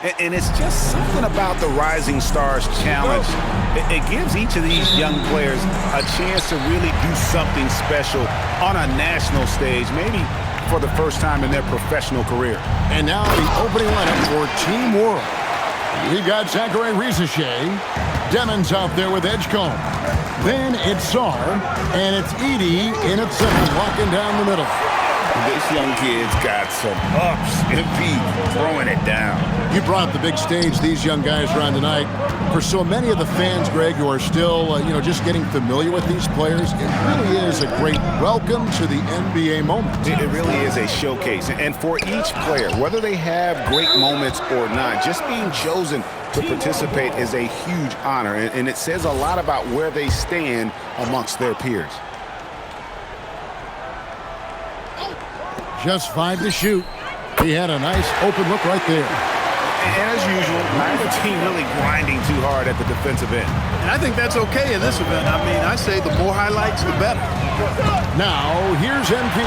And it's just something about the Rising Stars Challenge. It gives each of these young players a chance to really do something special on a national stage, maybe for the first time in their professional career. And now the opening lineup for Team World. We've got Zachary Rizichet. Demon's out there with Edgecombe. Then it's Sar, and it's Edie in at center, walking down the middle. This young kid's got some ups and feet throwing it down. You brought the big stage these young guys are on tonight. For so many of the fans, Greg, who are still, just getting familiar with these players, it really is a great welcome to the NBA moment. It really is a showcase. And for each player, whether they have great moments or not, just being chosen to participate is a huge honor. And it says a lot about where they stand amongst their peers. Just 5 to shoot. He had a nice open look right there. And as usual, neither team really grinding too hard at the defensive end. And I think that's okay in this event. I mean, I say the more highlights, the better. Now, here's MP.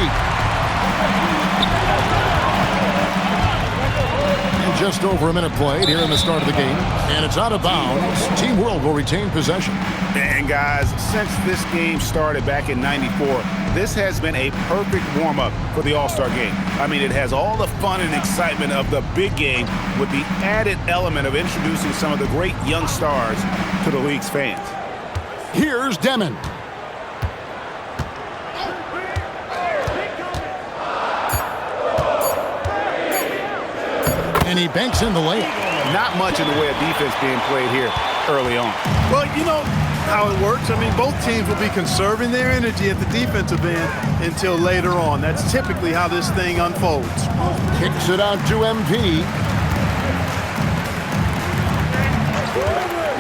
And just over a minute played here in the start of the game. And it's out of bounds. Team World will retain possession. And guys, since this game started back in '94, this has been a perfect warm-up for the All-Star game. I mean, it has all the fun and excitement of the big game with the added element of introducing some of the great young stars to the league's fans. Here's Demon. And he banks in the layup. Not much in the way of defense being played here early on. Well, you know how it works. I mean, both teams will be conserving their energy at the defensive end until later on. That's typically how this thing unfolds. Kicks it out to MP.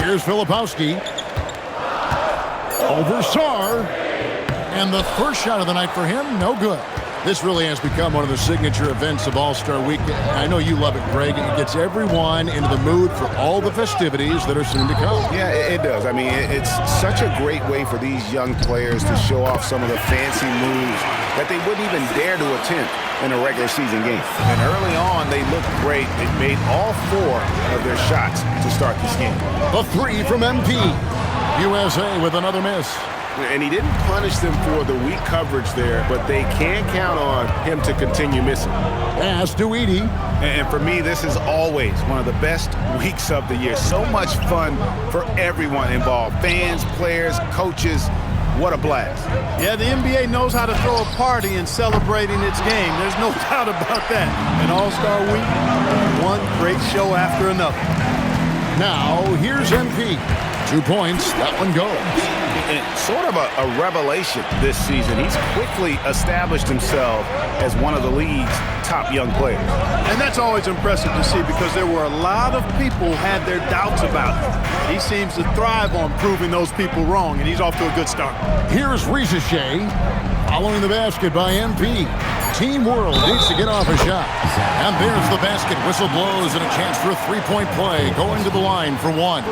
Here's Filipowski. Over Sar. And the first shot of the night for him, no good. This really has become one of the signature events of All-Star Week. I know you love it, Greg. It gets everyone into the mood for all the festivities that are soon to come. Yeah, it does. I mean, it's such a great way for these young players to show off some of the fancy moves that they wouldn't even dare to attempt in a regular season game. And early on, they looked great. They made all 4 of their shots to start this game. A 3 from MP. USA with another miss. And he didn't punish them for the weak coverage there, but they can count on him to continue missing. Pass to Edie. And for me, this is always one of the best weeks of the year. So much fun for everyone involved. Fans, players, coaches. What a blast. Yeah, the NBA knows how to throw a party in celebrating its game. There's no doubt about that. An All-Star Week, one great show after another. Now, here's MP. 2 points. That one goes. And sort of a revelation this season. He's quickly established himself as one of the league's top young players. And that's always impressive to see because there were a lot of people who had their doubts about him. He seems to thrive on proving those people wrong, and he's off to a good start. Here's Rizichet following the basket by MP. Team World needs to get off a shot. And there's the basket. Whistle blows and a chance for a 3-point play going to the line for 1.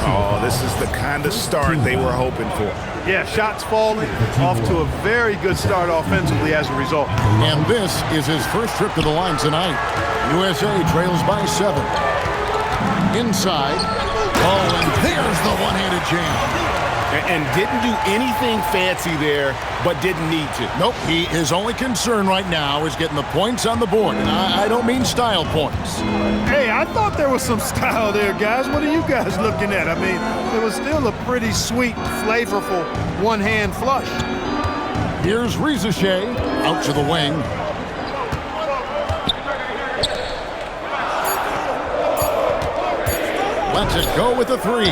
Oh, this is the kind of start they were hoping for. Yeah, shots falling, off to a very good start offensively as a result. And this is his first trip to the line tonight. USA trails by 7. Inside. Oh, and there's the one-handed jam. And didn't do anything fancy there, but didn't need to. Nope, his only concern right now is getting the points on the board. And I don't mean style points. Hey, I thought there was some style there, guys. What are you guys looking at? I mean, it was still a pretty sweet, flavorful one-hand flush. Here's Rizichet out to the wing. Lets it go with the 3.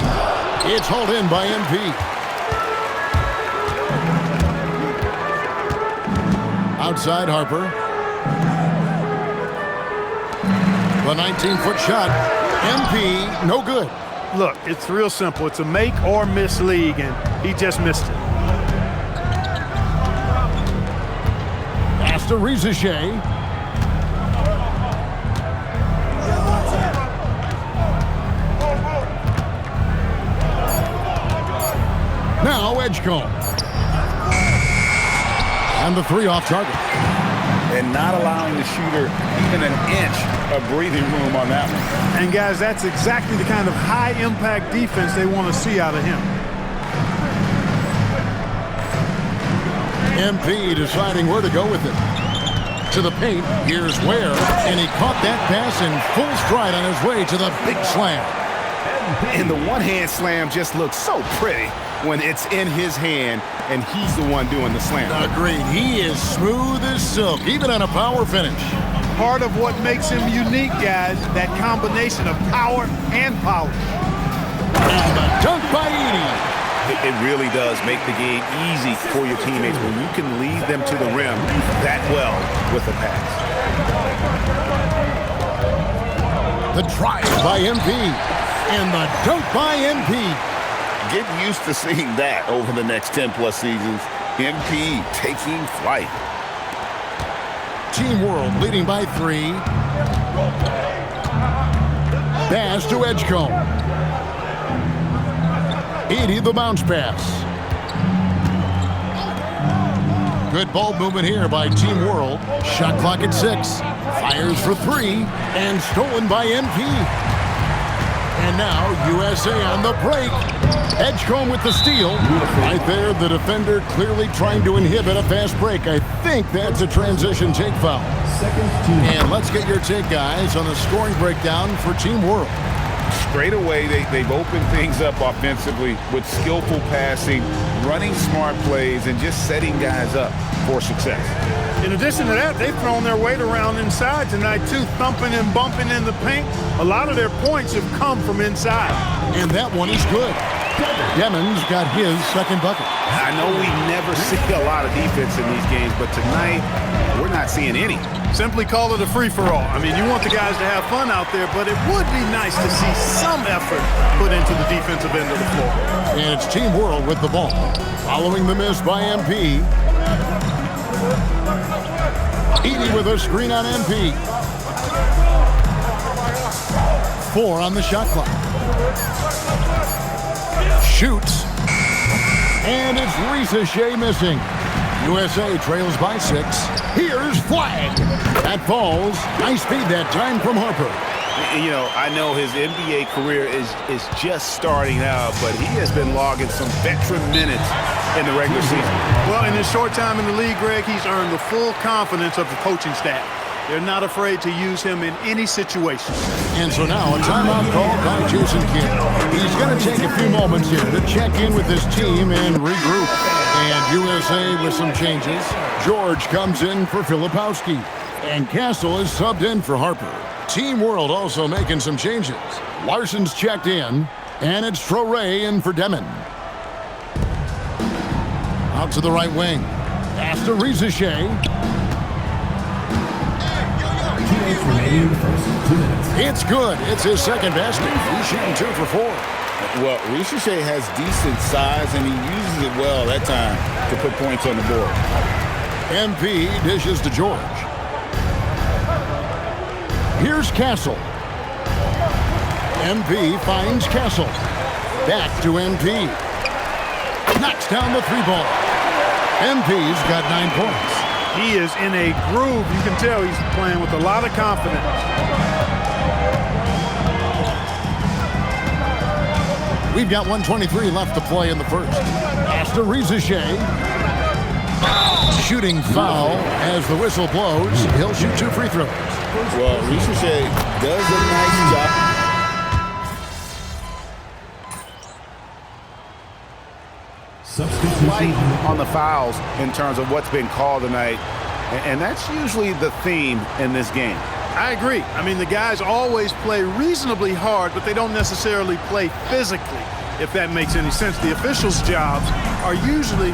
It's hauled in by MP. Outside Harper. The 19-foot shot. MP, no good. Look, it's real simple. It's a make or miss league, and he just missed it. Pass to Rizichet. Now Edgecombe. And the 3 off target. and not allowing the shooter even an inch of breathing room on that one. And, guys, that's exactly the kind of high-impact defense they want to see out of him. MP deciding where to go with it. To the paint, here's Ware, and he caught that pass in full stride on his way to the big slam. And the one-hand slam just looks so pretty when it's in his hand and he's the one doing the slam. Agreed. He is smooth as silk, even on a power finish. Part of what makes him unique, guys, that combination of power and polish. And the dunk by Edey. It really does make the game easy for your teammates when you can lead them to the rim that well with a pass. The drive by MP. And the dunk by MP. Get used to seeing that over the next 10-plus seasons. MP taking flight. Team World leading by 3. Pass to Edgecombe. Edey the bounce pass. Good ball movement here by Team World. Shot clock at 6. Fires for 3. And stolen by MP. And now USA on the break. Edgecombe with the steal. Right there, the defender clearly trying to inhibit a fast break. I think that's a transition take foul. And let's get your take, guys, on the scoring breakdown for Team World. Straight away, they've opened things up offensively with skillful passing, running smart plays, and just setting guys up for success. In addition to that, they've thrown their weight around inside tonight, too, thumping and bumping in the paint. A lot of their points have come from inside. And that one is good. Demon's got his second bucket. I know we never see a lot of defense in these games, but tonight we're not seeing any. Simply call it a free-for-all. I mean, you want the guys to have fun out there, but it would be nice to see some effort put into the defensive end of the floor. And it's Team World with the ball. Following the miss by MP. Edey with a screen on MP. 4 on the shot clock. Shoots. And it's Ricochet missing. USA trails by 6. Here's flag. That falls. Nice feed that time from Harper. You know, I know his NBA career is just starting out, but he has been logging some veteran minutes in the regular season. Well, in his short time in the league, Greg, he's earned the full confidence of the coaching staff. They're not afraid to use him in any situation. And so now a timeout called by Jason Kidd. He's going to take a few moments here to check in with his team and regroup. And USA with some changes. George comes in for Filipowski. And Castle is subbed in for Harper. Team World also making some changes. Larson's checked in. And it's Traoré in for Demon. Out to the right wing. Pass to Ricochet. It's good. It's his second basket. He's shooting 2 for 4. Well, Ricochet has decent size, and he uses it well that time to put points on the board. MP dishes to George. Here's Castle. MP finds Castle. Back to MP. Knocks down the 3-ball. MP's got 9 points. He is in a groove. You can tell he's playing with a lot of confidence. We've got 1:23 left to play in the first. Pass to Ricochet. Shooting foul as the whistle blows. He'll shoot 2 free throws. Well, Ricochet does a nice job. Light on the fouls in terms of what's been called tonight, and that's usually the theme in this game. I agree. I mean, the guys always play reasonably hard, but they don't necessarily play physically, if that makes any sense. The officials' jobs are usually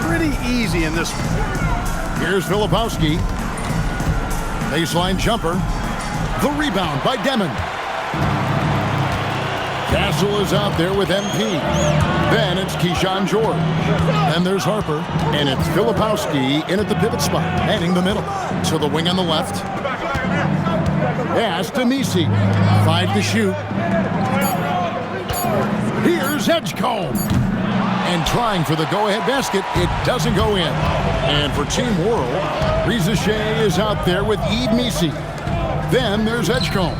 pretty easy in this one. Here's Filipowski. Baseline jumper. The rebound by Demon. Castle is out there with MP. Then it's Keyshawn George. Then there's Harper. And it's Filipowski in at the pivot spot, heading the middle. To the wing on the left. Pass to Nisi. 5 to shoot. Here's Edgecombe. And trying for the go-ahead basket, it doesn't go in. And for Team World, Reza Shea is out there with Eve Misi. Then there's Edgecombe.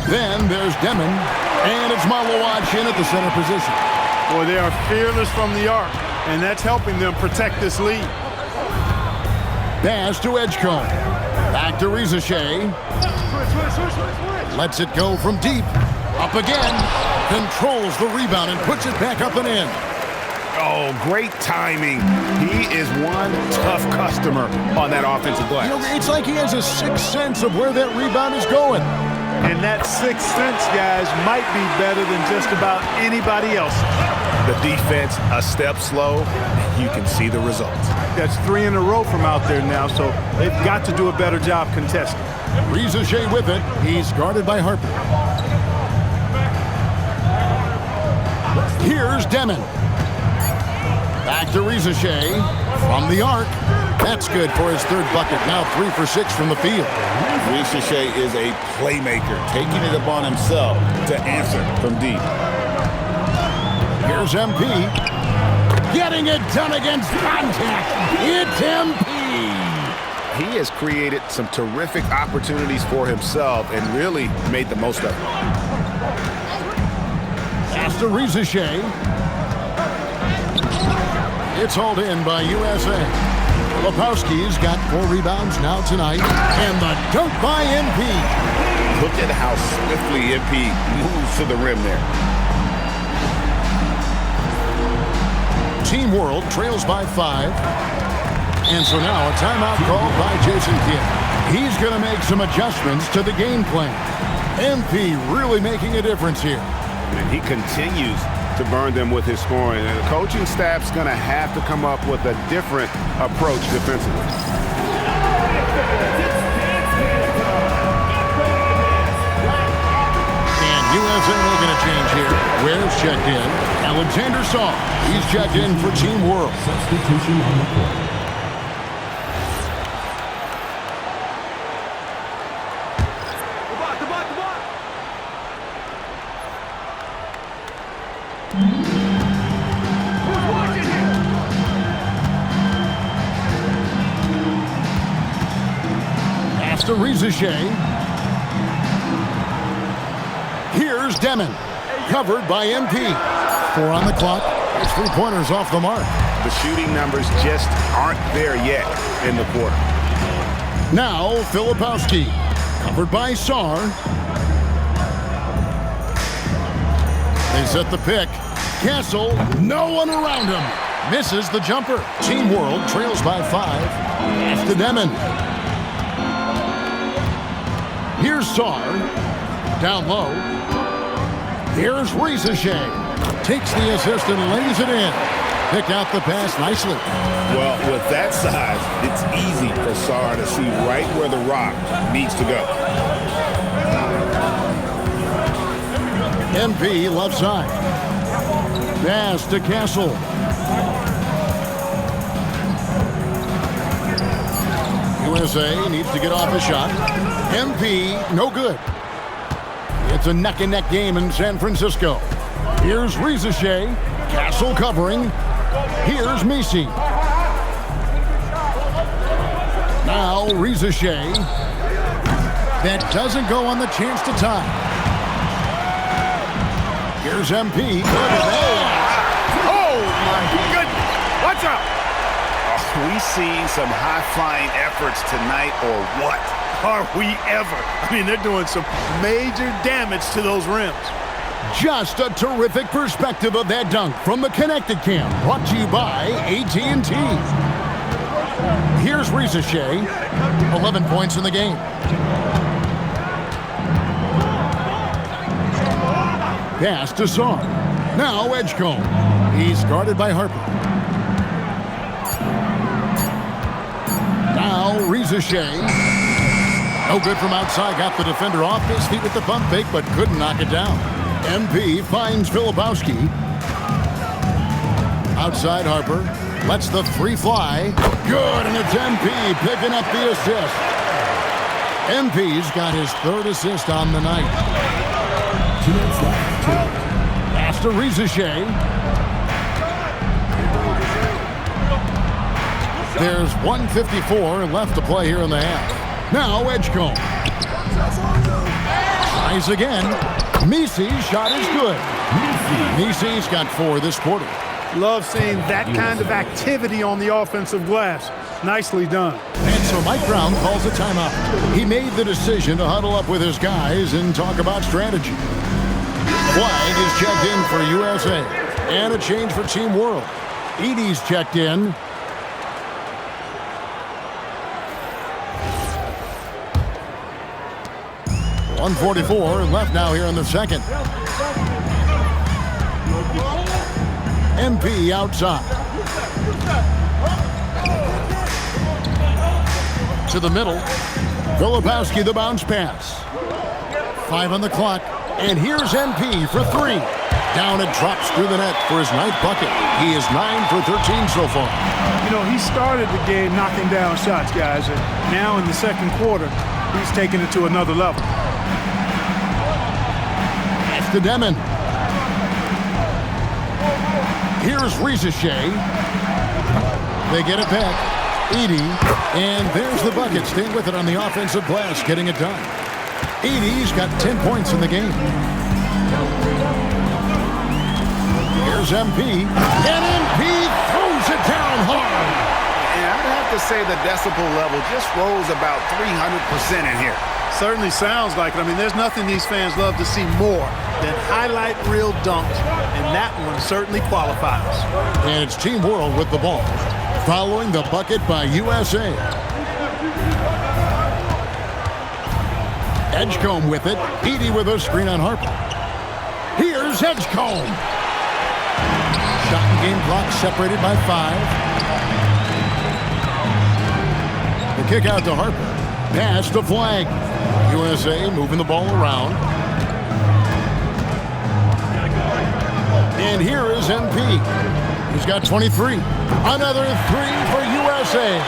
Then there's Demon. And it's Malawad in at the center position. Boy, they are fearless from the arc, and that's helping them protect this lead. Pass to Edgecombe. Back to Reza Shea. Lets it go from deep. Up again. Controls the rebound and puts it back up and in. Oh, great timing. He is one tough customer on that offensive glass. You know, it's like he has a sixth sense of where that rebound is going. And that sixth sense, guys, might be better than just about anybody else. The defense a step slow. You can see the results. That's 3 in a row from out there now, so they've got to do a better job contesting. Reza Shea with it. He's guarded by Harper. Here's Demon. Back to Reza Shea from the arc. That's good for his third bucket. Now 3 for 6 from the field. Reza Shea is a playmaker, taking it upon himself to answer from deep. Here's MP. Getting it done against contact. It's MP. He has created some terrific opportunities for himself and really made the most of it. Pass to Reza Shea. It's hauled in by USA. Lepowski's got 4 rebounds now tonight. And the dunk by MP. Look at how swiftly MP moves to the rim there. Team World trails by 5. And so now a timeout called by Jason Kidd. He's going to make some adjustments to the game plan. MP really making a difference here. And he continues to burn them with his scoring. And the coaching staff's going to have to come up with a different approach defensively. And USA making a change here. Ware's checked in. Alexander Saw. He's checked in for Team World. Substitution on the court. Pass to Reza Shea. Here's Demon. Covered by MP. 4 on the clock. His 3-pointers off the mark. The shooting numbers just aren't there yet in the quarter. Now, Filipowski. Covered by Sarr. They set the pick. Castle, no one around him. Misses the jumper. Team World trails by 5. Pass to Demon. Here's Sarr. Down low. Here's Reza Shea. Takes the assist and lays it in. Picked out the pass nicely. Well, with that size, it's easy for Sarr to see right where the rock needs to go. MP left side. Pass to Castle. USA needs to get off a shot. MP, no good. It's a neck-and-neck game in San Francisco. Here's Reza Shea. Castle covering. Here's Misi. Now Reza Shea. That doesn't go on the chance to tie. Here's MP. Oh, my goodness. Watch out. Are we seeing some high-flying efforts tonight or what? Are we ever? I mean, they're doing some major damage to those rims. Just a terrific perspective of that dunk from the Connected Cam, brought to you by AT&T. Here's Reza Shea, 11 points in the game. Pass to Sarr. Now Edgecombe. He's guarded by Harper. Now Reza Shea. No good from outside. Got the defender off his feet with the pump fake, but couldn't knock it down. MP finds Filipowski. Outside Harper. Lets the 3 fly. Good, and it's MP picking up the assist. MP's got his 3rd assist on the night. 2 minutes left. Pass to Reza Shea. There's 1:54 left to play here in the half. Now Edgecombe. Tries again. Misi's shot is good. Misi's got 4 this quarter. Love seeing that kind of activity on the offensive glass. Nicely done. And so Mike Brown calls a timeout. He made the decision to huddle up with his guys and talk about strategy. Flag is checked in for USA. And a change for Team World. Edey's checked in. .144 left now here in the second. MP outside. To the middle. Filipowski the bounce pass. 5 on the clock. And here's MP for 3. Down it drops through the net for his 9th bucket. He is 9 for 13 so far. You know, he started the game knocking down shots, guys. And now in the second quarter, he's taking it to another level. That's to Demon. Here's Rizichet. They get it back. Edey. And there's the bucket. Staying with it on the offensive glass, getting it done. Edey's got 10 points in the game. Here's MP. And MP throws it down hard. And I'd have to say the decibel level just rose about 300% in here. Certainly sounds like it. I mean, there's nothing these fans love to see more than highlight reel dunks, and that one certainly qualifies. And it's Team World with the ball, following the bucket by USA. Edgecombe with it. Edey with a screen on Harper. Here's Edgecombe. Shot and game clock separated by 5. The kick out to Harper. Pass to Flag. USA moving the ball around. And here is MP. He's got 23. Another 3 for USA.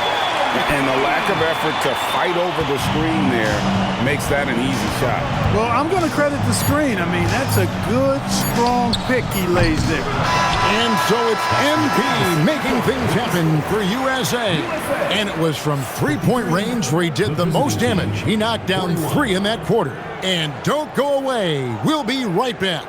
And the lack of effort to fight over the screen there makes that an easy shot. Well, I'm going to credit the screen. I mean, that's a good, strong pick he lays there. And so it's MP making things happen for USA. And it was from three-point range where he did the most damage. He knocked down 3 in that quarter. And don't go away. We'll be right back.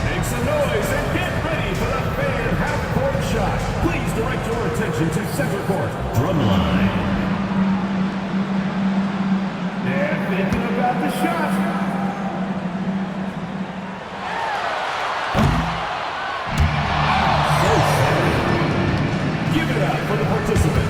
Make some noise and get ready for the fan half-court shot. Please direct your attention to center court. Drumline. They're thinking about the shot. Give it up for the participant.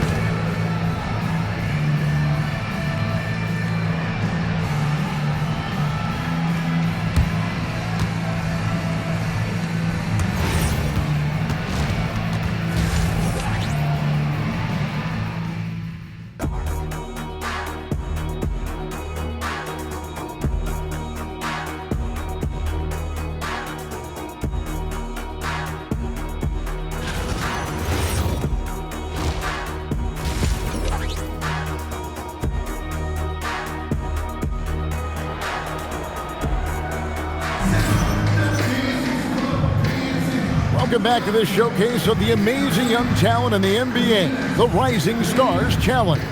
Welcome back to this showcase of the amazing young talent in the NBA, the Rising Stars Challenge.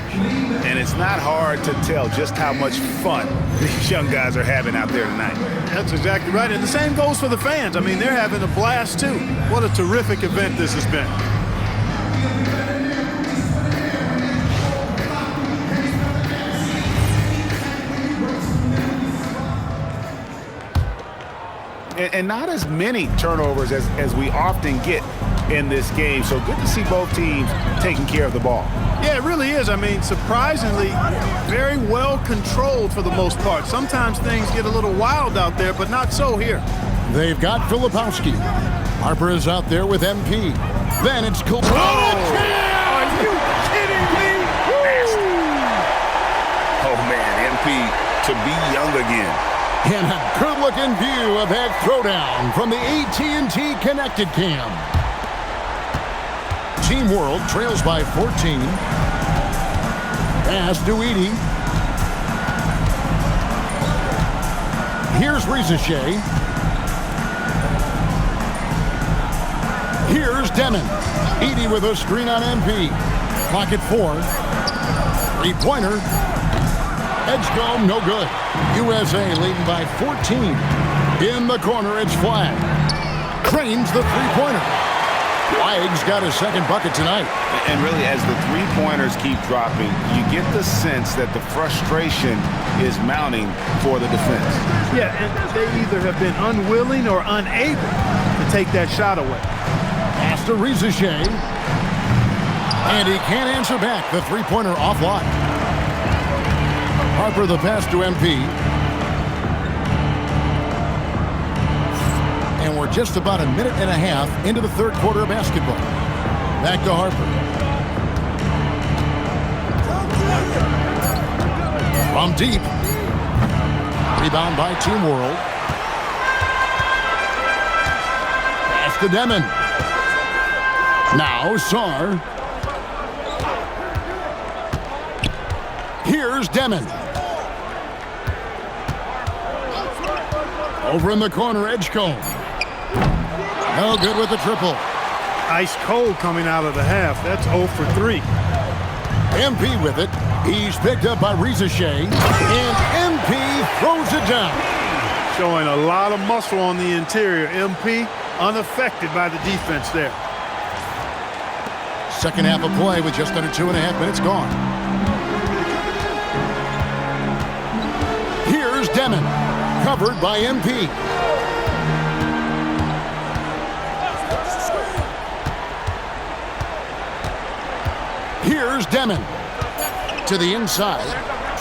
And it's not hard to tell just how much fun these young guys are having out there tonight. That's exactly right. And the same goes for the fans. I mean, they're having a blast, too. What a terrific event this has been. And not as many turnovers as we often get in this game. So good to see both teams taking care of the ball. Yeah, it really is. I mean, surprisingly, very well controlled for the most part. Sometimes things get a little wild out there, but not so here. They've got Filipowski. Harper is out there with MP. Then it's Are you kidding me? Oh, man, MP to be young again. And a good-looking view of that throwdown from the AT&T Connected Cam. Team World trails by 14. Pass to Edey. Here's Rizichet. Here's Demon. Edie with a screen on MP. Clock at 4. Three-pointer. Edgecombe, no good. USA leading by 14. In the corner, it's Flag. Cranes the three-pointer. Flag's got his second bucket tonight. And really, as the three-pointers keep dropping, you get the sense that the frustration is mounting for the defense. Yeah, and they either have been unwilling or unable to take that shot away. Pass to Rizachet. And he can't answer back. The three-pointer offline. Harper the pass to MP. And we're just about a minute and a half into the third quarter of basketball. Back to Harper. From deep. Rebound by Team World. Pass to Demon. Now Sarr. Here's Demon. Over in the corner, Edgecombe. No good with the triple. Ice cold coming out of the half. That's 0 for 3. MP with it. He's picked up by Rizachet. And MP throws it down. Showing a lot of muscle on the interior. MP unaffected by the defense there. Second half of play with just under 2.5 minutes gone. Here's Demon. Covered by MP. Here's Demon. To the inside.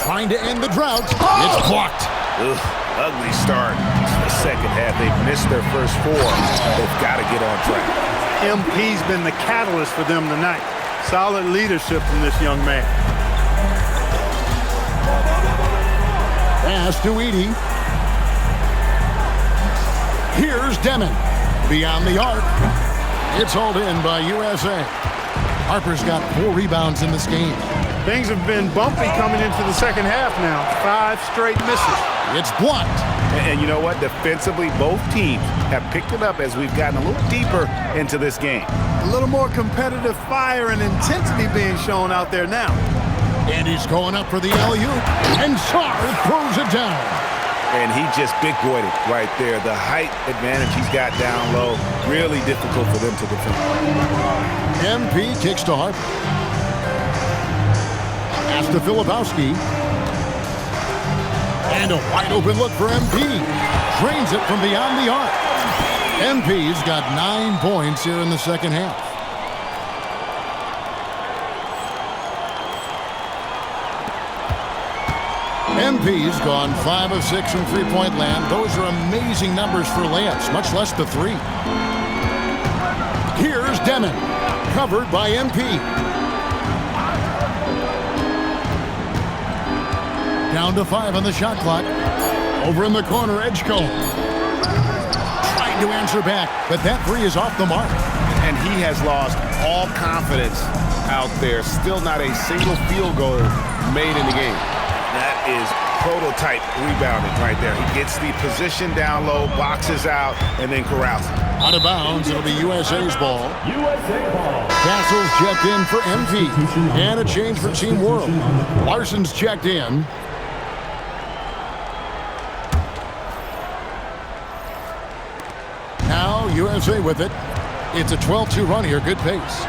Trying to end the drought. It's blocked. Ugh, ugly start to the second half. They've missed their first 4. They've got to get on track. MP's been the catalyst for them tonight. Solid leadership from this young man. Pass to Edie. Here's Demon. Beyond the arc. It's hauled in by USA. Harper's got 4 rebounds in this game. Things have been bumpy coming into the second half now. 5 straight misses. It's blocked. And you know what? Defensively, both teams have picked it up as we've gotten a little deeper into this game. A little more competitive fire and intensity being shown out there now. And he's going up for the alley-oop. And Sarr throws it down. And he just big-boyed it right there. The height advantage he's got down low, really difficult for them to defend. MP kicks to Harper. Pass to Filipowski. And a wide-open look for MP. Drains it from beyond the arc. MP's got 9 points here in the second half. MP's gone 5 of 6 from three-point land. Those are amazing numbers for layups, much less the 3. Here's Demon, covered by MP. Down to 5 on the shot clock. Over in the corner, Edgecombe. Trying to answer back, but that 3 is off the mark. And he has lost all confidence out there. Still not a single field goal made in the game. That is prototype rebounding right there. He gets the position down low, boxes out, and then corrals it. Out of bounds, it'll be USA's ball. USA ball. Castle's checked in for MP. And a change for Team World. Larson's checked in. Now USA with it. It's a 12-2 run here. Good pace.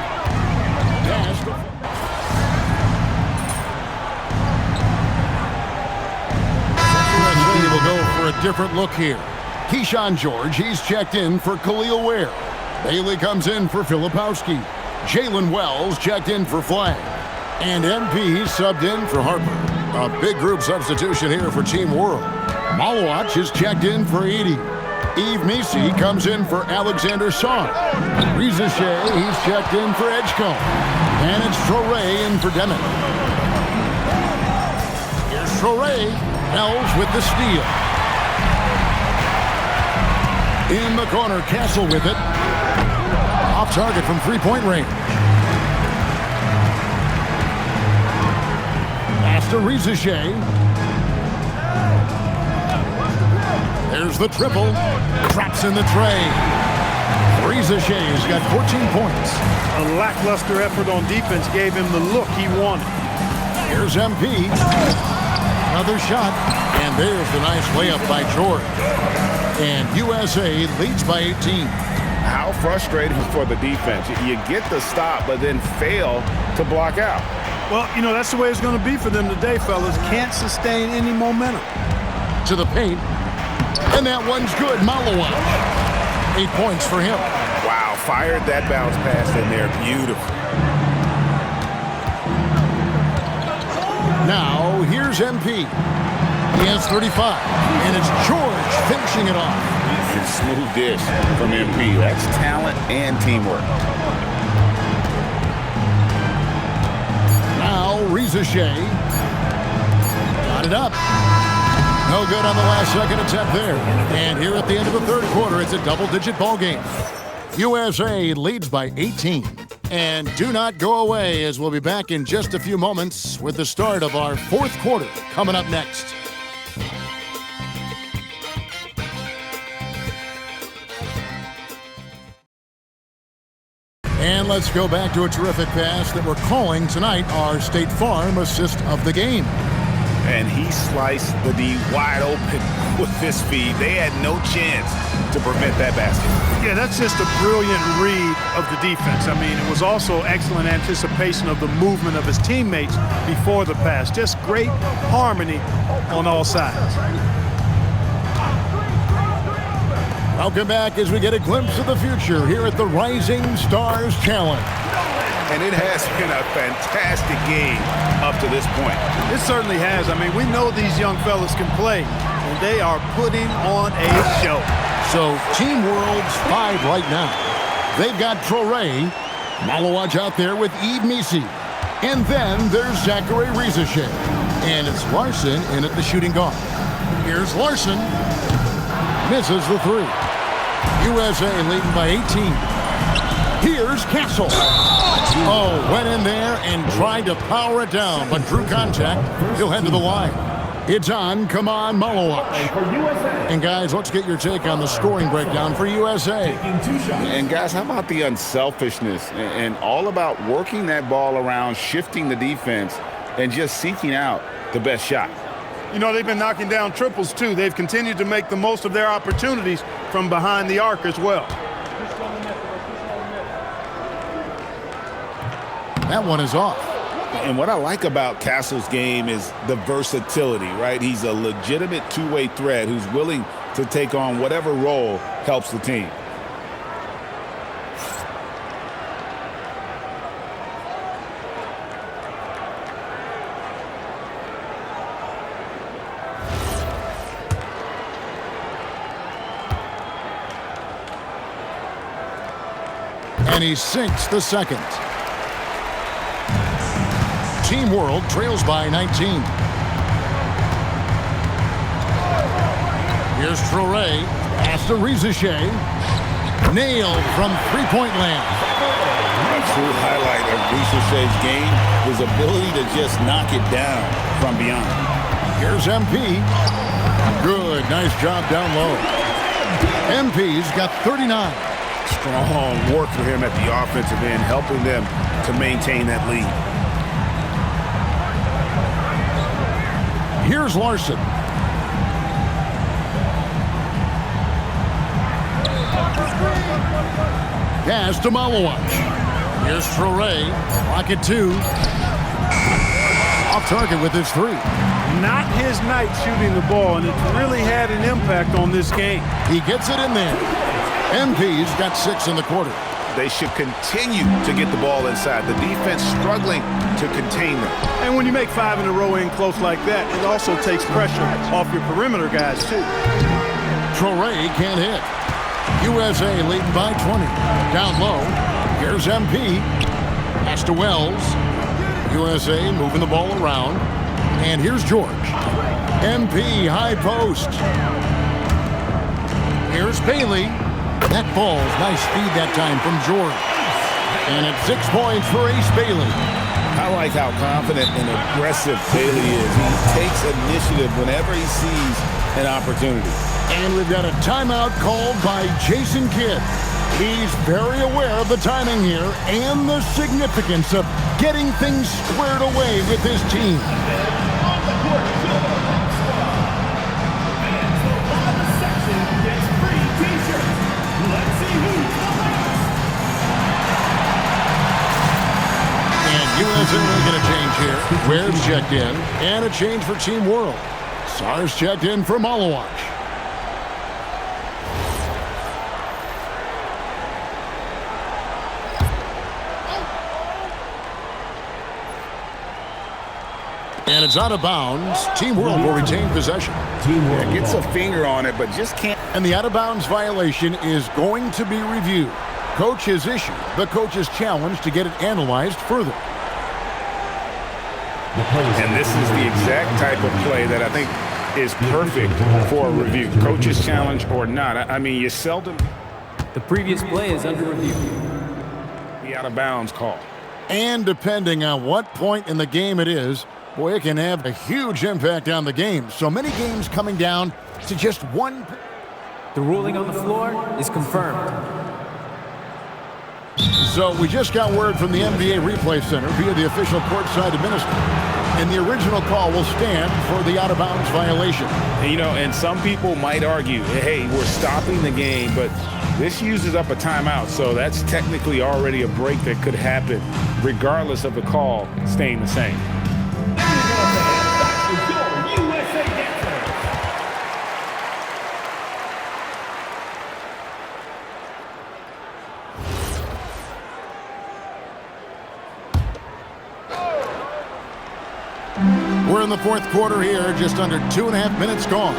Dash. USA will go for a different look here. Keyshawn George, he's checked in for Khalil Ware. Bailey comes in for Filipowski. Jalen Wells checked in for Flag. And MP subbed in for Harper. A big group substitution here for Team World. Malwatch is checked in for Edie. Eve Misi comes in for Alexander Sarr. Rizachet, he's checked in for Edgecombe. And it's Traoré in for Demon. Here's Traoré. Ells with the steal. In the corner, Castle with it. Off target from three-point range. Pass to Rizachet. There's the triple. Drops in the tray. Shay's got 14 points. A lackluster effort on defense gave him the look he wanted. Here's MP. Another shot. And there's the nice layup by George. And USA leads by 18. How frustrating for the defense. You get the stop, but then fail to block out. Well, you know, that's the way it's going to be for them today, fellas. Can't sustain any momentum. To the paint. And that one's good. Malawa. 8 points for him. Wow, fired that bounce pass in there. Beautiful. Now, here's MP. He has 35. And it's George finishing it off. And smooth dish from MP. That's talent and teamwork. Now, Shea. Got it up. No good on the last second attempt there. And here at the end of the third quarter, it's a double-digit ball game. USA leads by 18. And do not go away, as we'll be back in just a few moments with the start of our fourth quarter coming up next. And let's go back to a terrific pass that we're calling tonight our State Farm assist of the game. And he sliced the D wide open with his feed. They had no chance to prevent that basket. Yeah, that's just a brilliant read of the defense. I mean, it was also excellent anticipation of the movement of his teammates before the pass. Just great harmony on all sides. Welcome back as we get a glimpse of the future here at the Rising Stars Challenge. And it has been a fantastic game up to this point. It certainly has. I mean, we know these young fellas can play, and they are putting on a show. So, Team World's 5 right now. They've got Trore, Malawaj out there with Eve Misi. And then there's Zachary Rizashe. And it's Larson in at the shooting guard. Here's Larson. Misses the three. USA leading by 18. Here's Castle. Oh, went in there and tried to power it down, but drew contact. He'll head to the line. It's on. Come on, Malawaj. And guys, let's get your take on the scoring breakdown for USA. And guys, how about the unselfishness and all about working that ball around, shifting the defense, and just seeking out the best shot. You know, they've been knocking down triples, too. They've continued to make the most of their opportunities from behind the arc as well. That one is off. And what I like about Castle's game is the versatility, right? He's a legitimate two-way threat who's willing to take on whatever role helps the team. And he sinks the second. Team World trails by 19. Here's Trore. Pass to Rizashe. Nailed from three-point land. A true highlight of Rizashe's game, his ability to just knock it down from beyond. Here's MP. Good. Nice job down low. MP's got 39. Strong work for him at the offensive end, helping them to maintain that lead. Here's Larson. Pass to Malawaj. Here's Trore. Rocket two. Off target with his three. Not his night shooting the ball, and it's really had an impact on this game. He gets it in there. MP's got 6 in the quarter. They should continue to get the ball inside. The defense struggling to contain them. And when you make 5 in a row in close like that, it also takes pressure off your perimeter guys, too. Trore can't hit. USA leading by 20. Down low. Here's MP. Pass to Wells. USA moving the ball around. And here's George. MP, high post. Here's Bailey. That ball's nice feed that time from George. And it's 6 points for Ace Bailey. I like how confident and aggressive Bailey is. He takes initiative whenever he sees an opportunity. And we've got a timeout called by Jason Kidd. He's very aware of the timing here and the significance of getting things squared away with his team. USA making a change here. Ware's checked in, and a change for Team World. Sar's checked in for Malawash. And it's out of bounds. Team World will retain possession. Yeah, gets a finger on it, but just can't. And the out-of-bounds violation is going to be reviewed. Coach has issued the coach's challenge to get it analyzed further. And this is the exact type of play that I think is perfect for a review. Coach's challenge or not. I mean, you seldom. The previous play is under review. The out-of-bounds call. And depending on what point in the game it is, boy, it can have a huge impact on the game. So many games coming down to just one. The ruling on the floor is confirmed. So we just got word from the NBA Replay Center via the official courtside administrator. And the original call will stand for the out-of-bounds violation. And, you know, and some people might argue, hey, we're stopping the game, but this uses up a timeout, so that's technically already a break that could happen regardless of the call staying the same. We're in the fourth quarter here, just under 2.5 minutes gone.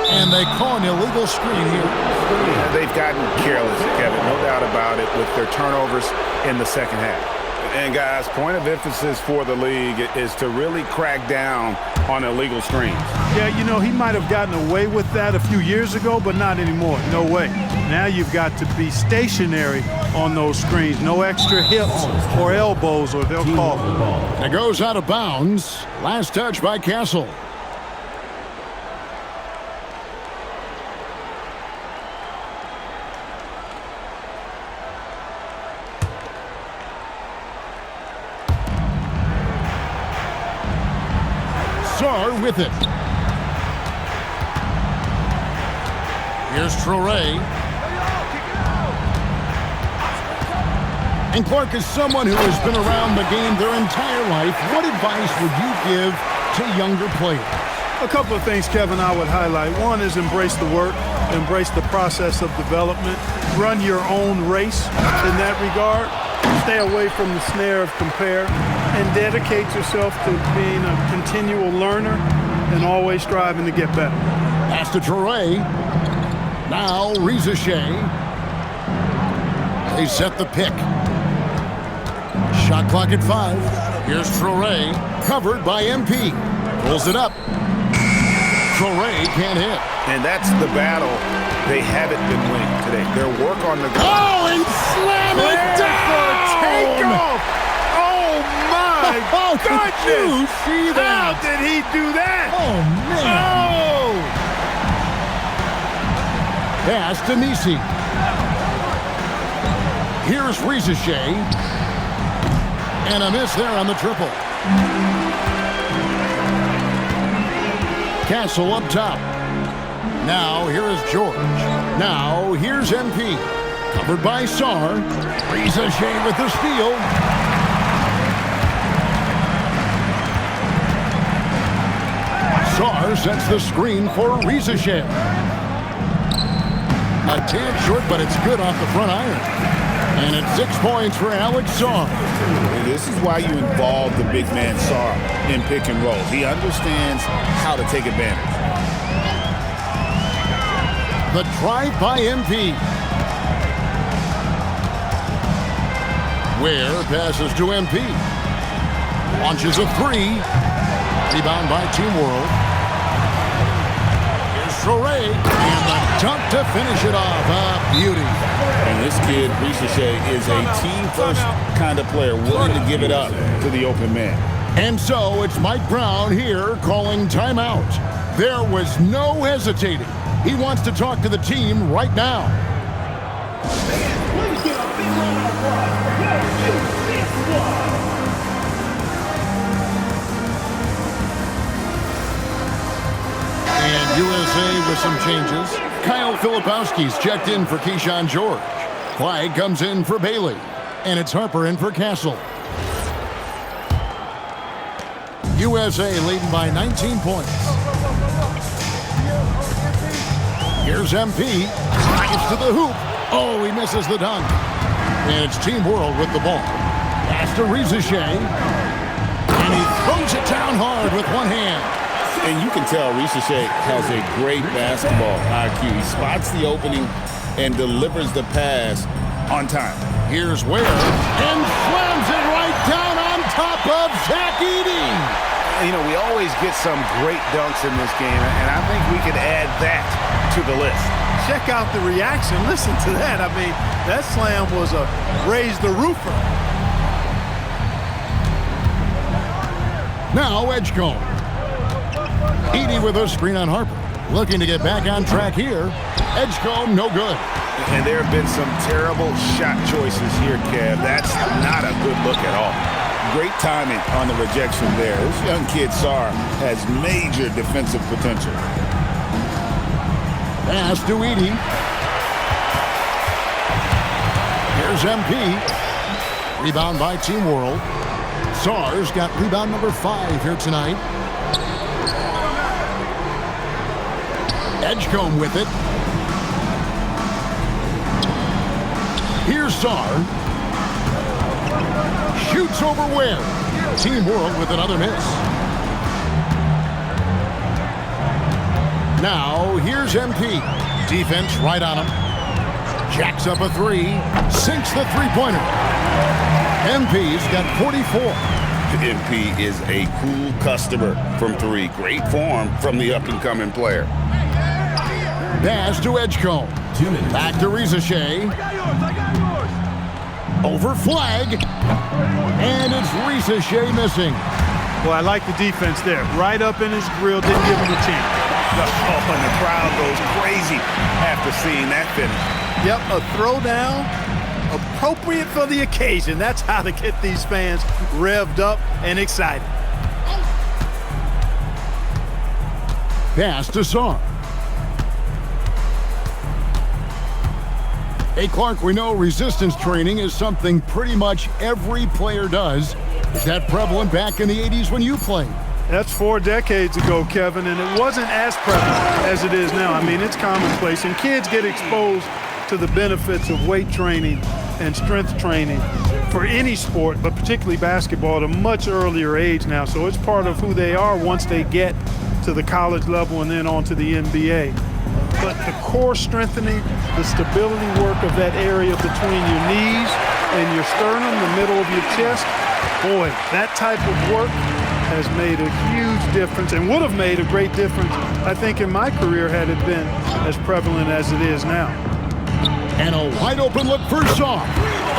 And they call an illegal screen here. Yeah, they've gotten careless, Kevin, no doubt about it, with their turnovers in the second half. And, guys, point of emphasis for the league is to really crack down on illegal screens. Yeah, you know, he might have gotten away with that a few years ago, but not anymore. No way. Now you've got to be stationary on those screens. No extra hips or elbows, or they'll call it. It goes out of bounds. Last touch by Castle. Sar with it. Here's Traore. And Clark, is someone who has been around the game their entire life, what advice would you give to younger players? A couple of things, Kevin, I would highlight. One is embrace the work, embrace the process of development, run your own race in that regard, stay away from the snare of compare, and dedicate yourself to being a continual learner and always striving to get better. Pass to Traore. Now Reza Shea. They set the pick. Shot clock at 5. Here's Traore, covered by MP. Pulls it up. Traore can't hit. And that's the battle they haven't been winning today. Their work on the ground. Oh, and slam it down! Takeoff! Oh, my goodness! Did you see that? How did he do that? Oh, man. Oh! Pass to Nisi. Here's Reza Shea. And a miss there on the triple. Castle up top. Now here is George. Now here's MP. Covered by Sar. Reza Shea with the steal. Sar sets the screen for Reza Shea. A tad short, but it's good off the front iron. And it's 6 points for Alex Sar. This is why you involve the big man Sar in pick and roll. He understands how to take advantage. The drive by MP. Ware passes to MP. Launches a 3. Rebound by Team World. Here's Traore. And the dunk to finish it off. A beauty. And this kid, Reza Shea, is a team-first kind of player, willing to give it up to the open man. And so it's Mike Brown here calling timeout. There was no hesitating. He wants to talk to the team right now. Please give a big round of applause for number 261. And USA with some changes. Kyle Filipowski's checked in for Keyshawn George. Clyde comes in for Bailey. And it's Harper in for Castle. USA leading by 19 points. Here's MP. Gets to the hoop. Oh, he misses the dunk. And it's Team World with the ball. Pass to Rizichet. And he throws it down hard with one hand. And you can tell Rizichet has a great basketball IQ. He spots the opening and delivers the pass on time. Here's Ware. And slams it right down on top of Zach Edey. You know, we always get some great dunks in this game, and I think we could add that to the list. Check out the reaction. Listen to that. I mean, that slam was a raise the roofer. Now Edgecombe. Edey with a screen on Harper. Looking to get back on track here. Edgecombe, no good. And there have been some terrible shot choices here, Kev. That's not a good look at all. Great timing on the rejection there. This young kid, Sarr, has major defensive potential. Pass to Edey. Here's MP. Rebound by Team World. Sarr's got rebound number 5 here tonight. Edgecombe with it. Here's Sarr. Shoots over Ware. Team World with another miss. Now, here's MP. Defense right on him. Jacks up a 3. Sinks the three-pointer. MP's got 44. MP is a cool customer from 3. Great form from the up-and-coming player. Pass to Edgecombe. Back to Rizichet. Over flag. And it's Rizichet missing. Well, I like the defense there. Right up in his grill, didn't give him a chance. Oh, and the crowd goes crazy after seeing that finish. Yep, a throwdown appropriate for the occasion. That's how to get these fans revved up and excited. Pass to Sarr. Hey, Clark, we know resistance training is something pretty much every player does. Is that prevalent back in the 80s when you played? That's 4 decades ago, Kevin, and it wasn't as prevalent as it is now. I mean, it's commonplace, and kids get exposed to the benefits of weight training and strength training for any sport, but particularly basketball, at a much earlier age now. So it's part of who they are once they get to the college level and then on to the NBA. But the core strengthening, the stability work of that area between your knees and your sternum, the middle of your chest, boy, that type of work has made a huge difference and would have made a great difference, I think, in my career had it been as prevalent as it is now. And a wide open look for Sarr.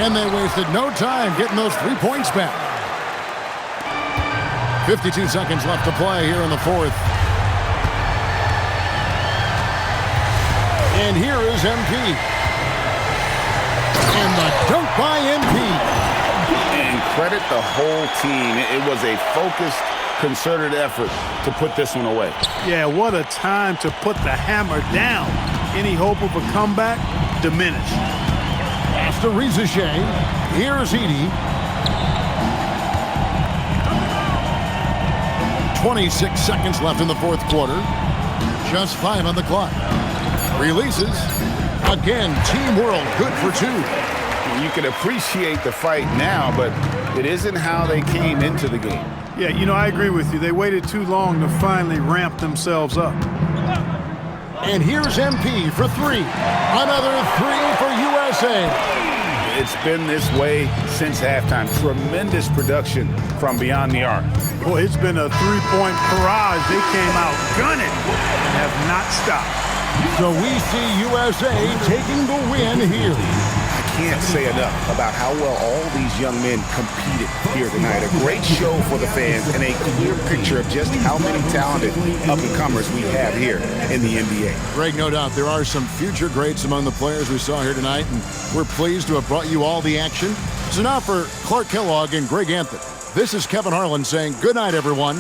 And they wasted no time getting those 3 points back. 52 seconds left to play here in the 4th. And here is MP. And the dunk by MP. And credit the whole team. It was a focused, concerted effort to put this one away. Yeah, what a time to put the hammer down. Any hope of a comeback diminished. Pass to Rizichet. Here's Edey. 26 seconds left in the 4th quarter. Just 5 on the clock. Releases. Again, Team World good for 2. You can appreciate the fight now, but it isn't how they came into the game. Yeah, you know, I agree with you. They waited too long to finally ramp themselves up. And here's MP for 3. Another 3 for USA. It's been this way since halftime. Tremendous production from beyond the arc. Boy, it's been a 3-point barrage. They came out gunning and have not stopped. So we see USA taking the win here. I can't say enough about how well all these young men competed here tonight. A great show for the fans and a clear picture of just how many talented up-and-comers we have here in the NBA. Greg, no doubt there are some future greats among the players we saw here tonight, and we're pleased to have brought you all the action. So now for Clark Kellogg and Greg Anthony, this is Kevin Harlan saying good night, everyone.